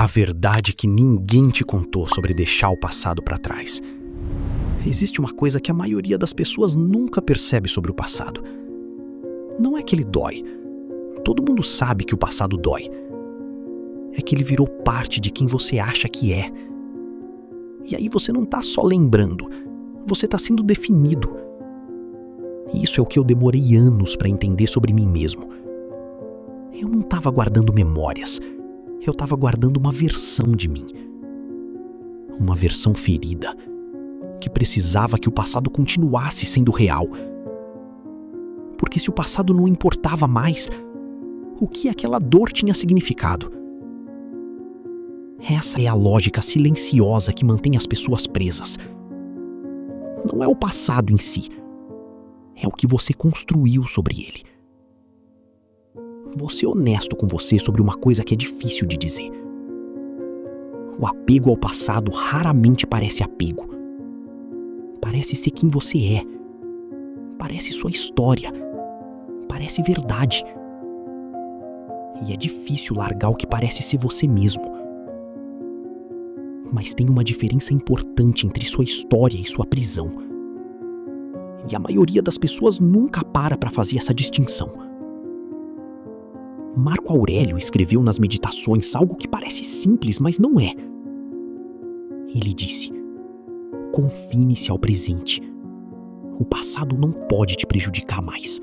verdade que ninguém te contou sobre deixar o passado para trás. Existe uma coisa que a maioria das pessoas nunca percebe sobre o passado. Não é que ele dói. Todo mundo sabe que o passado dói. É que ele virou parte de quem você acha que é. E aí você não tá só lembrando, você tá sendo definido. E isso é o que eu demorei anos para entender sobre mim mesmo. Eu não tava guardando memórias. Eu tava guardando uma versão de mim. Uma versão ferida, que precisava que o passado continuasse sendo real. Porque se o passado não importava mais, o que aquela dor tinha significado? Essa é a lógica silenciosa que mantém as pessoas presas. Não é o passado em si, é o que você construiu sobre ele. Vou ser honesto com você sobre uma coisa que é difícil de dizer. O apego ao passado raramente parece apego. Parece ser quem você é. Parece sua história. Parece verdade. E é difícil largar o que parece ser você mesmo. Mas tem uma diferença importante entre sua história e sua prisão. E a maioria das pessoas nunca para fazer essa distinção. Marco Aurélio escreveu nas Meditações algo que parece simples, mas não é. Ele disse: confine-se ao presente. O passado não pode te prejudicar mais.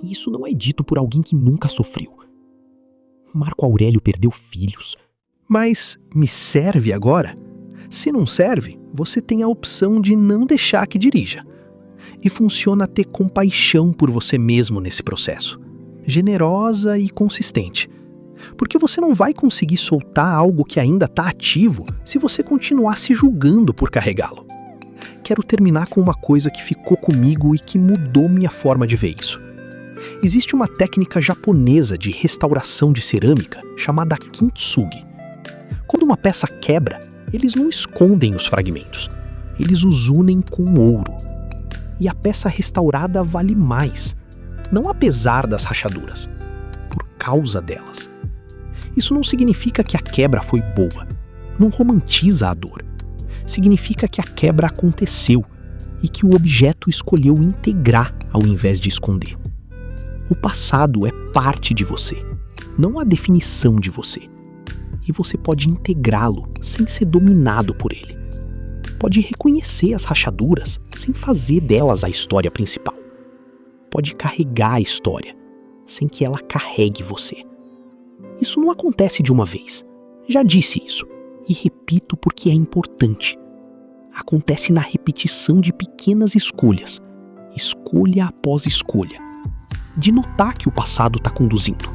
Isso não é dito por alguém que nunca sofreu. Marco Aurélio perdeu filhos. Mas me serve agora? Se não serve, você tem a opção de não deixar que dirija. E funciona ter compaixão por você mesmo nesse processo. Generosa e consistente. Porque você não vai conseguir soltar algo que ainda está ativo se você continuar se julgando por carregá-lo. Quero terminar com uma coisa que ficou comigo e que mudou minha forma de ver isso. Existe uma técnica japonesa de restauração de cerâmica chamada kintsugi. Quando uma peça quebra, eles não escondem os fragmentos. Eles os unem com ouro. E a peça restaurada vale mais. Não apesar das rachaduras, por causa delas. Isso não significa que a quebra foi boa, não romantiza a dor. Significa que a quebra aconteceu e que o objeto escolheu integrar ao invés de esconder. O passado é parte de você, não a definição de você. E você pode integrá-lo sem ser dominado por ele. Pode reconhecer as rachaduras sem fazer delas a história principal. Pode carregar a história, sem que ela carregue você. Isso não acontece de uma vez. Já disse isso, e repito porque é importante. Acontece na repetição de pequenas escolhas, escolha após escolha, de notar que o passado está conduzindo,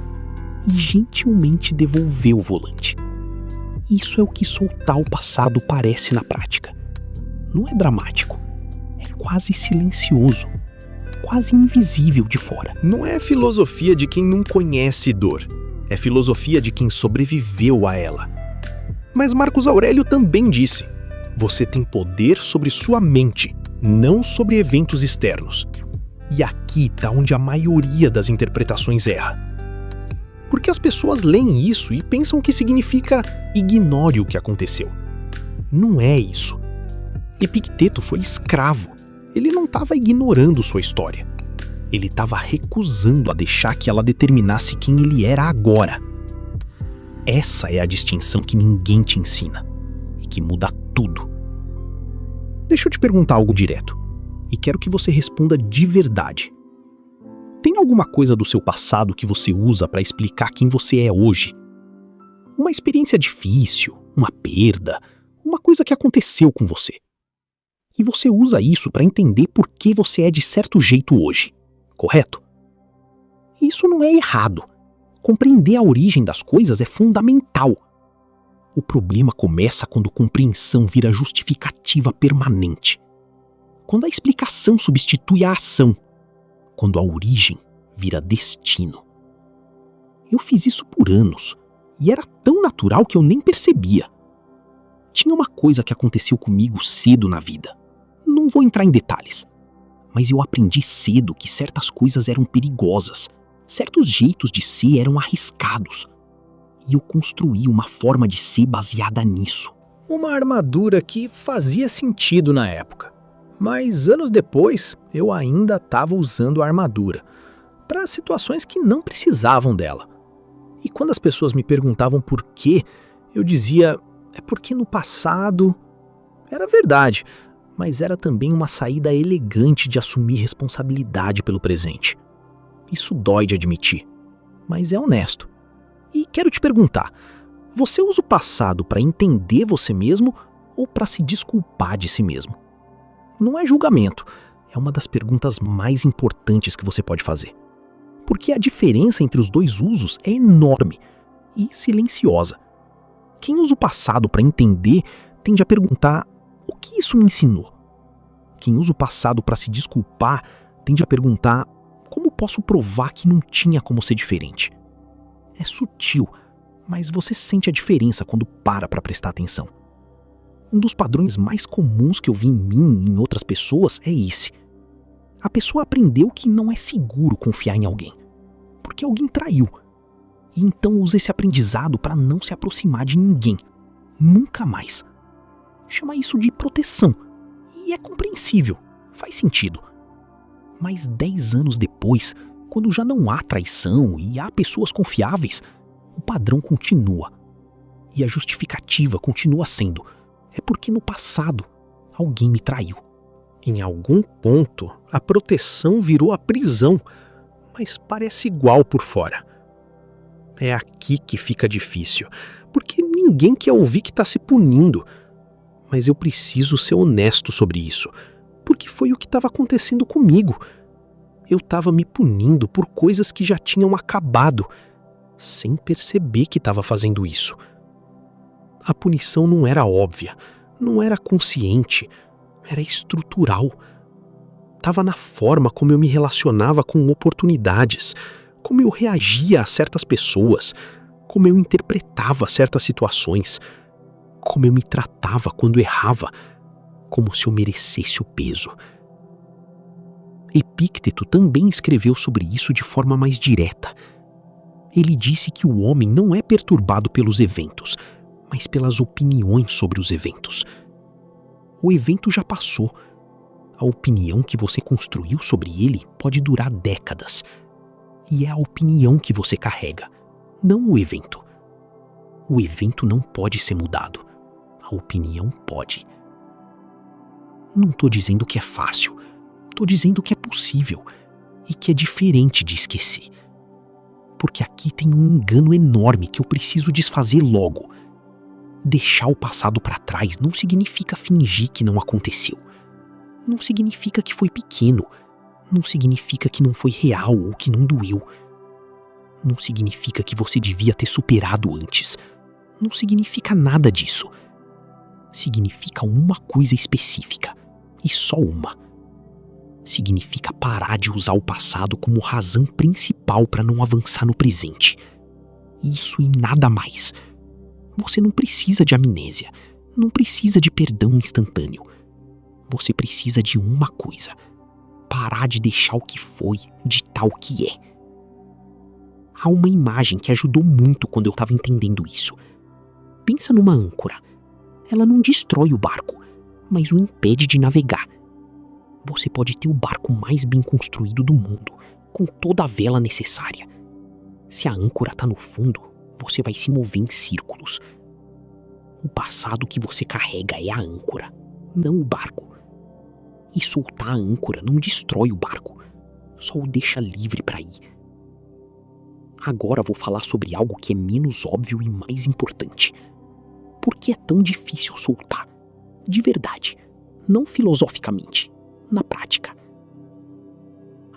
e gentilmente devolver o volante. Isso é o que soltar o passado parece na prática. Não é dramático, é quase silencioso. Quase invisível de fora. Não é filosofia de quem não conhece dor. É filosofia de quem sobreviveu a ela. Mas Marcos Aurélio também disse: você tem poder sobre sua mente, não sobre eventos externos. E aqui está onde a maioria das interpretações erra. Porque as pessoas leem isso e pensam que significa ignore o que aconteceu. Não é isso. Epicteto foi escravo. Ele não estava ignorando sua história. Ele estava recusando a deixar que ela determinasse quem ele era agora. Essa é a distinção que ninguém te ensina e que muda tudo. Deixa eu te perguntar algo direto, e quero que você responda de verdade. Tem alguma coisa do seu passado que você usa para explicar quem você é hoje? Uma experiência difícil, uma perda, uma coisa que aconteceu com você. E você usa isso para entender por que você é de certo jeito hoje, correto? Isso não é errado. Compreender a origem das coisas é fundamental. O problema começa quando compreensão vira justificativa permanente. Quando a explicação substitui a ação. Quando a origem vira destino. Eu fiz isso por anos, e era tão natural que eu nem percebia. Tinha uma coisa que aconteceu comigo cedo na vida. Não vou entrar em detalhes, mas eu aprendi cedo que certas coisas eram perigosas, certos jeitos de ser eram arriscados. E eu construí uma forma de ser baseada nisso. Uma armadura que fazia sentido na época. Mas anos depois, eu ainda estava usando a armadura para situações que não precisavam dela. E quando as pessoas me perguntavam por quê, eu dizia, é porque no passado... Era verdade, mas era também uma saída elegante de assumir responsabilidade pelo presente. Isso dói de admitir, mas é honesto. E quero te perguntar, você usa o passado para entender você mesmo ou para se desculpar de si mesmo? Não é julgamento, é uma das perguntas mais importantes que você pode fazer. Porque a diferença entre os dois usos é enorme e silenciosa. Quem usa o passado para entender tende a perguntar, o que isso me ensinou? Quem usa o passado para se desculpar tende a perguntar, como posso provar que não tinha como ser diferente? É sutil, mas você sente a diferença quando para prestar atenção. Um dos padrões mais comuns que eu vi em mim e em outras pessoas é esse. A pessoa aprendeu que não é seguro confiar em alguém, porque alguém traiu. E então usa esse aprendizado para não se aproximar de ninguém. Nunca mais. Chama isso de proteção. E é compreensível, faz sentido. Mas 10 anos depois, quando já não há traição e há pessoas confiáveis, o padrão continua. E a justificativa continua sendo, é porque no passado alguém me traiu. Em algum ponto, a proteção virou a prisão, mas parece igual por fora. É aqui que fica difícil, porque ninguém quer ouvir que está se punindo. Mas eu preciso ser honesto sobre isso, porque foi o que estava acontecendo comigo. Eu estava me punindo por coisas que já tinham acabado, sem perceber que estava fazendo isso. A punição não era óbvia, não era consciente, era estrutural. Estava na forma como eu me relacionava com oportunidades, como eu reagia a certas pessoas, como eu interpretava certas situações, como eu me tratava quando errava, como se eu merecesse o peso. Epícteto também escreveu sobre isso de forma mais direta. Ele disse que o homem não é perturbado pelos eventos, mas pelas opiniões sobre os eventos. O evento já passou. A opinião que você construiu sobre ele pode durar décadas. E é a opinião que você carrega, não o evento. O evento não pode ser mudado. A opinião pode. Não estou dizendo que é fácil. Estou dizendo que é possível e que é diferente de esquecer. Porque aqui tem um engano enorme que eu preciso desfazer logo. Deixar o passado para trás não significa fingir que não aconteceu. Não significa que foi pequeno. Não significa que não foi real ou que não doeu. Não significa que você devia ter superado antes. Não significa nada disso. Significa uma coisa específica, e só uma. Significa parar de usar o passado como razão principal para não avançar no presente. Isso e nada mais. Você não precisa de amnésia, não precisa de perdão instantâneo. Você precisa de uma coisa: parar de deixar o que foi de tal que é. Há uma imagem que ajudou muito quando eu estava entendendo isso. Pensa numa âncora. Ela não destrói o barco, mas o impede de navegar. Você pode ter o barco mais bem construído do mundo, com toda a vela necessária. Se a âncora está no fundo, você vai se mover em círculos. O passado que você carrega é a âncora, não o barco. E soltar a âncora não destrói o barco, só o deixa livre para ir. Agora vou falar sobre algo que é menos óbvio e mais importante. Por que é tão difícil soltar? De verdade, não filosoficamente, na prática.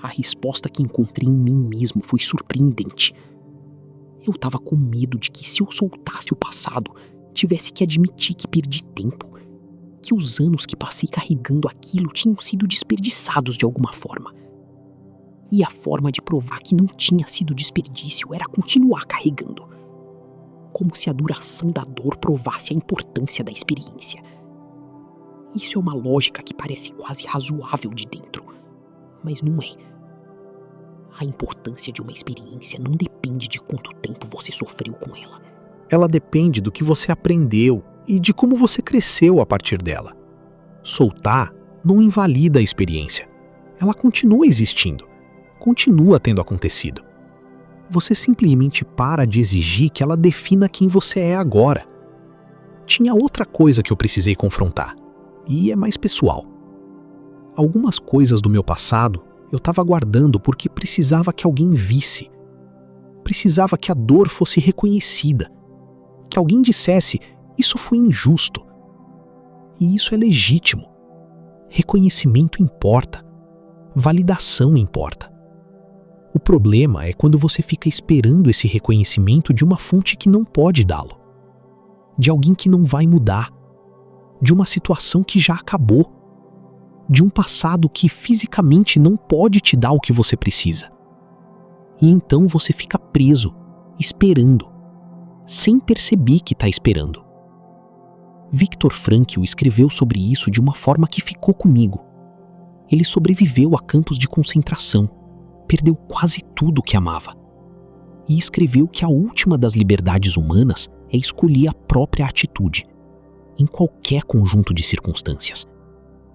A resposta que encontrei em mim mesmo foi surpreendente. Eu estava com medo de que se eu soltasse o passado, tivesse que admitir que perdi tempo, que os anos que passei carregando aquilo tinham sido desperdiçados de alguma forma. E a forma de provar que não tinha sido desperdício era continuar carregando. Como se a duração da dor provasse a importância da experiência. Isso é uma lógica que parece quase razoável de dentro, mas não é. A importância de uma experiência não depende de quanto tempo você sofreu com ela. Ela depende do que você aprendeu e de como você cresceu a partir dela. Soltar não invalida a experiência. Ela continua existindo, continua tendo acontecido. Você simplesmente para de exigir que ela defina quem você é agora. Tinha outra coisa que eu precisei confrontar, e é mais pessoal. Algumas coisas do meu passado eu estava guardando porque precisava que alguém visse. Precisava que a dor fosse reconhecida. Que alguém dissesse, isso foi injusto. E isso é legítimo. Reconhecimento importa. Validação importa. O problema é quando você fica esperando esse reconhecimento de uma fonte que não pode dá-lo. De alguém que não vai mudar. De uma situação que já acabou. De um passado que fisicamente não pode te dar o que você precisa. E então você fica preso, esperando, sem perceber que está esperando. Viktor Frankl escreveu sobre isso de uma forma que ficou comigo. Ele sobreviveu a campos de concentração, perdeu quase tudo o que amava. E escreveu que a última das liberdades humanas é escolher a própria atitude, em qualquer conjunto de circunstâncias.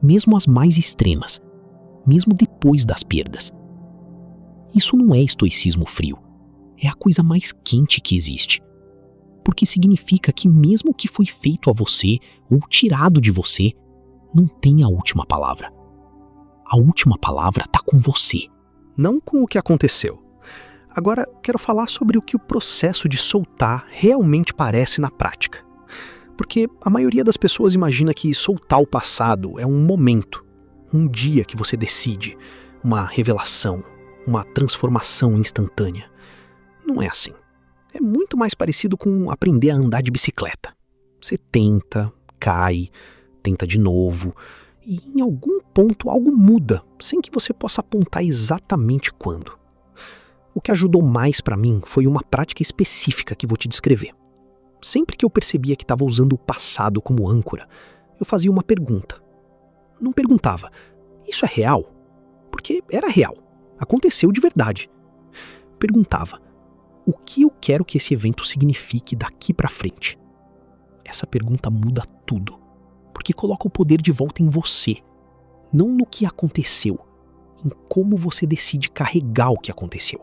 Mesmo as mais extremas, mesmo depois das perdas. Isso não é estoicismo frio, é a coisa mais quente que existe. Porque significa que mesmo o que foi feito a você ou tirado de você, não tem a última palavra. A última palavra está com você. Não com o que aconteceu. Agora, quero falar sobre o que o processo de soltar realmente parece na prática. Porque a maioria das pessoas imagina que soltar o passado é um momento, um dia que você decide, uma revelação, uma transformação instantânea. Não é assim. É muito mais parecido com aprender a andar de bicicleta. Você tenta, cai, tenta de novo, e em algum ponto algo muda, sem que você possa apontar exatamente quando. O que ajudou mais para mim foi uma prática específica que vou te descrever. Sempre que eu percebia que estava usando o passado como âncora, eu fazia uma pergunta. Não perguntava, isso é real? Porque era real, aconteceu de verdade. Perguntava, o que eu quero que esse evento signifique daqui para frente? Essa pergunta muda tudo, porque coloca o poder de volta em você, não no que aconteceu, em como você decide carregar o que aconteceu.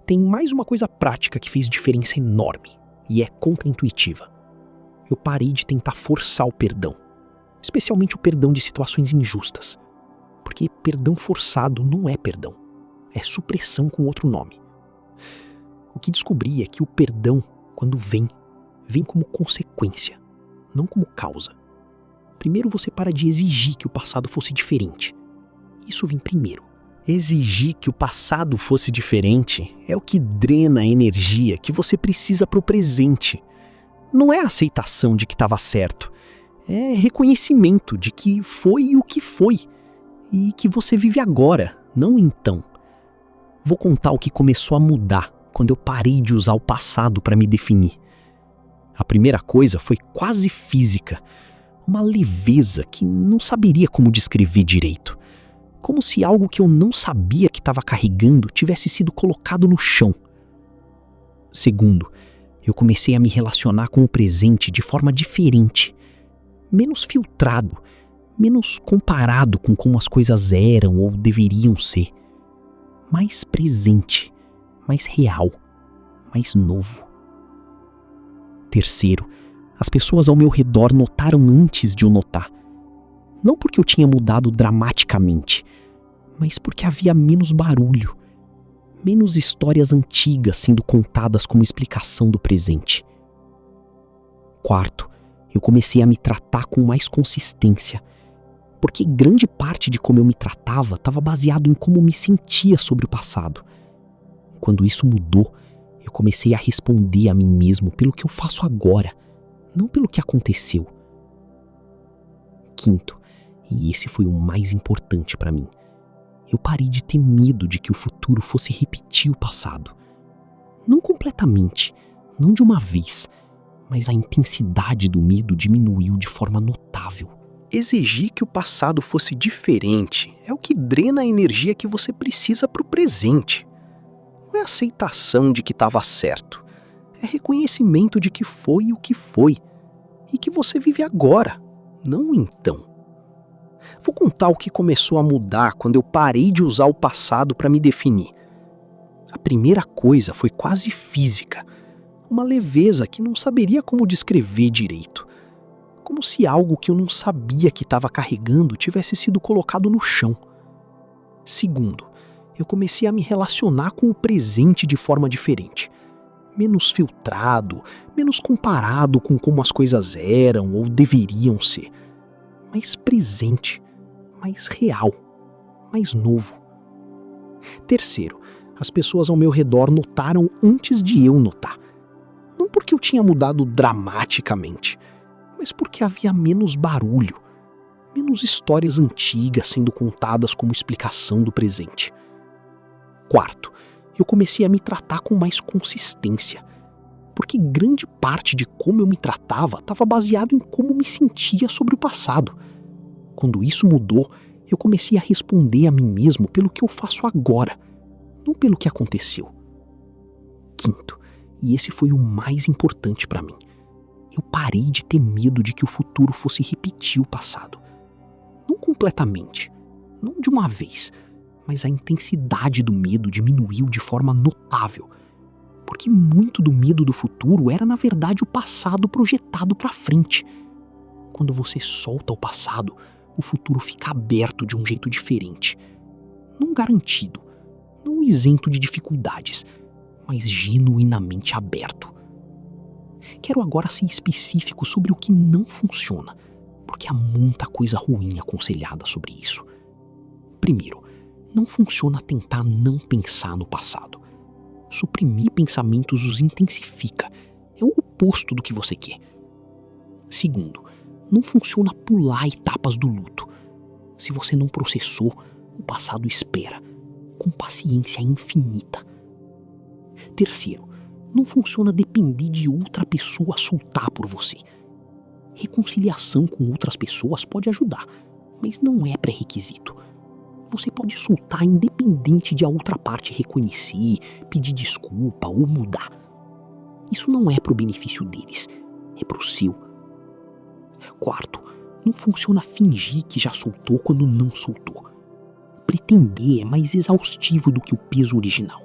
Tem mais uma coisa prática que fez diferença enorme. E é contraintuitiva. Eu parei de tentar forçar o perdão, especialmente o perdão de situações injustas. Porque perdão forçado não é perdão, é supressão com outro nome. O que descobri é que o perdão, quando vem como consequência, não como causa. Primeiro você para de exigir que o passado fosse diferente. Isso vem primeiro. Exigir que o passado fosse diferente é o que drena a energia que você precisa para o presente. Não é a aceitação de que estava certo, é reconhecimento de que foi o que foi e que você vive agora, não então. Vou contar o que começou a mudar quando eu parei de usar o passado para me definir. A primeira coisa foi quase física, uma leveza que não saberia como descrever direito. Como se algo que eu não sabia que estava carregando tivesse sido colocado no chão. Segundo, eu comecei a me relacionar com o presente de forma diferente, menos filtrado, menos comparado com como as coisas eram ou deveriam ser. Mais presente, mais real, mais novo. Terceiro, as pessoas ao meu redor notaram antes de eu notar. Não porque eu tinha mudado dramaticamente, mas porque havia menos barulho, menos histórias antigas sendo contadas como explicação do presente. Quarto, eu comecei a me tratar com mais consistência, porque grande parte de como eu me tratava estava baseado em como me sentia sobre o passado. Quando isso mudou, eu comecei a responder a mim mesmo pelo que eu faço agora, não pelo que aconteceu. Quinto, e esse foi o mais importante para mim, eu parei de ter medo de que o futuro fosse repetir o passado. Não completamente, não de uma vez, mas a intensidade do medo diminuiu de forma notável. Exigir que o passado fosse diferente é o que drena a energia que você precisa para o presente. Não é aceitação de que estava certo, É reconhecimento de que foi o que foi e que você vive agora, não então. Vou contar o que começou a mudar quando eu parei de usar o passado para me definir. A primeira coisa foi quase física, uma leveza que não saberia como descrever direito. Como se algo que eu não sabia que estava carregando tivesse sido colocado no chão. Segundo, eu comecei a me relacionar com o presente de forma diferente. Menos filtrado, menos comparado com como as coisas eram ou deveriam ser. Mais presente, mais real, mais novo. Terceiro, as pessoas ao meu redor notaram antes de eu notar. Não porque eu tinha mudado dramaticamente, mas porque havia menos barulho, menos histórias antigas sendo contadas como explicação do presente. Quarto, eu comecei a me tratar com mais consistência, porque grande parte de como eu me tratava estava baseado em como me sentia sobre o passado. Quando isso mudou, eu comecei a responder a mim mesmo pelo que eu faço agora, não pelo que aconteceu. Quinto, e esse foi o mais importante para mim, eu parei de ter medo de que o futuro fosse repetir o passado. Não completamente, não de uma vez, mas a intensidade do medo diminuiu de forma notável, porque muito do medo do futuro era, na verdade, o passado projetado para frente. Quando você solta o passado, o futuro fica aberto de um jeito diferente. Não garantido, não isento de dificuldades, mas genuinamente aberto. Quero agora ser específico sobre o que não funciona, porque há muita coisa ruim aconselhada sobre isso. Primeiro, não funciona tentar não pensar no passado. Suprimir pensamentos os intensifica. É o oposto do que você quer. Segundo, não funciona pular etapas do luto. Se você não processou, o passado espera, com paciência infinita. Terceiro, não funciona depender de outra pessoa soltar por você. Reconciliação com outras pessoas pode ajudar, mas não é pré-requisito. Você pode soltar independente de a outra parte reconhecer, pedir desculpa ou mudar. Isso não é pro benefício deles, é pro seu. Quarto, não funciona fingir que já soltou quando não soltou. Pretender é mais exaustivo do que o peso original.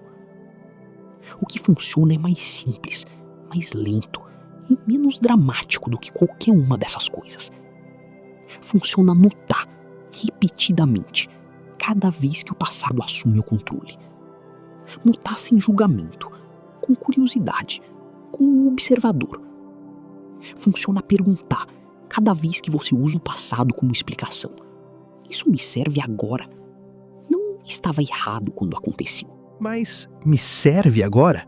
O que funciona é mais simples, mais lento e menos dramático do que qualquer uma dessas coisas. Funciona notar, repetidamente, cada vez que o passado assume o controle. Notar sem julgamento, com curiosidade, com o observador. Funciona perguntar, cada vez que você usa o passado como explicação. Isso me serve agora. Não estava errado quando aconteceu. Mas me serve agora?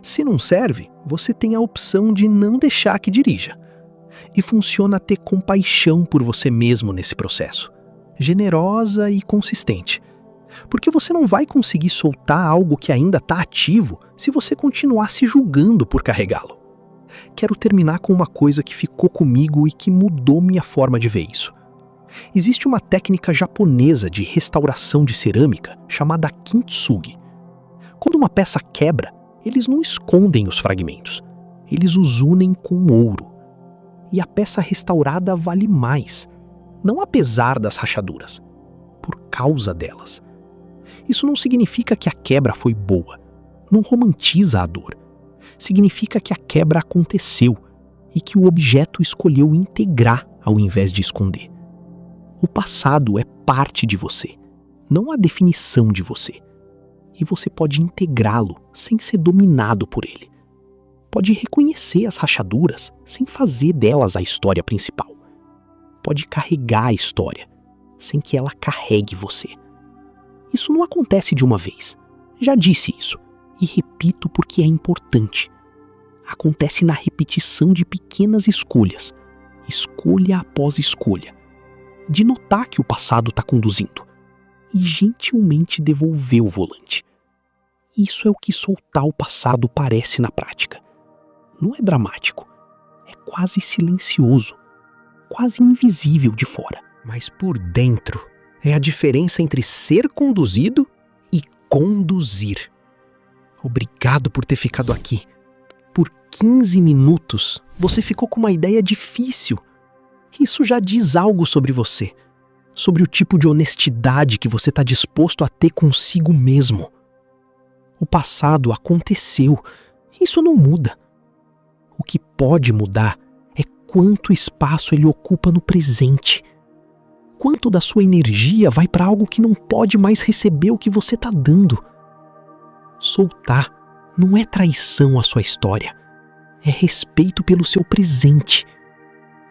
Se não serve, você tem a opção de não deixar que dirija. E funciona ter compaixão por você mesmo nesse processo. Generosa e consistente. Porque você não vai conseguir soltar algo que ainda está ativo se você continuar se julgando por carregá-lo. Quero terminar com uma coisa que ficou comigo e que mudou minha forma de ver isso. Existe uma técnica japonesa de restauração de cerâmica chamada kintsugi. Quando uma peça quebra, eles não escondem os fragmentos. Eles os unem com ouro. E a peça restaurada vale mais. Não apesar das rachaduras, por causa delas. Isso não significa que a quebra foi boa. Não romantiza a dor. Significa que a quebra aconteceu e que o objeto escolheu integrar ao invés de esconder. O passado é parte de você, não a definição de você. E você pode integrá-lo sem ser dominado por ele. Pode reconhecer as rachaduras sem fazer delas a história principal. Pode carregar a história sem que ela carregue você. Isso não acontece de uma vez. Já disse isso e repito porque é importante. Acontece na repetição de pequenas escolhas, escolha após escolha, de notar que o passado está conduzindo e gentilmente devolver o volante. Isso é o que soltar o passado parece na prática. Não é dramático, é quase silencioso, quase invisível de fora. Mas por dentro é a diferença entre ser conduzido e conduzir. Obrigado por ter ficado aqui. Por 15 minutos, você ficou com uma ideia difícil. Isso já diz algo sobre você, sobre o tipo de honestidade que você está disposto a ter consigo mesmo. O passado aconteceu, isso não muda. O que pode mudar é quanto espaço ele ocupa no presente. Quanto da sua energia vai para algo que não pode mais receber o que você está dando. Soltar não é traição à sua história, é respeito pelo seu presente.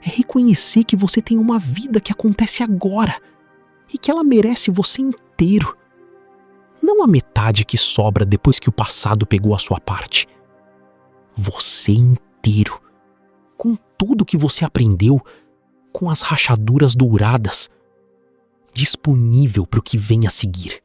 É reconhecer que você tem uma vida que acontece agora e que ela merece você inteiro. Não a metade que sobra depois que o passado pegou a sua parte. Você inteiro, com tudo que você aprendeu, com as rachaduras douradas, disponível para o que vem a seguir.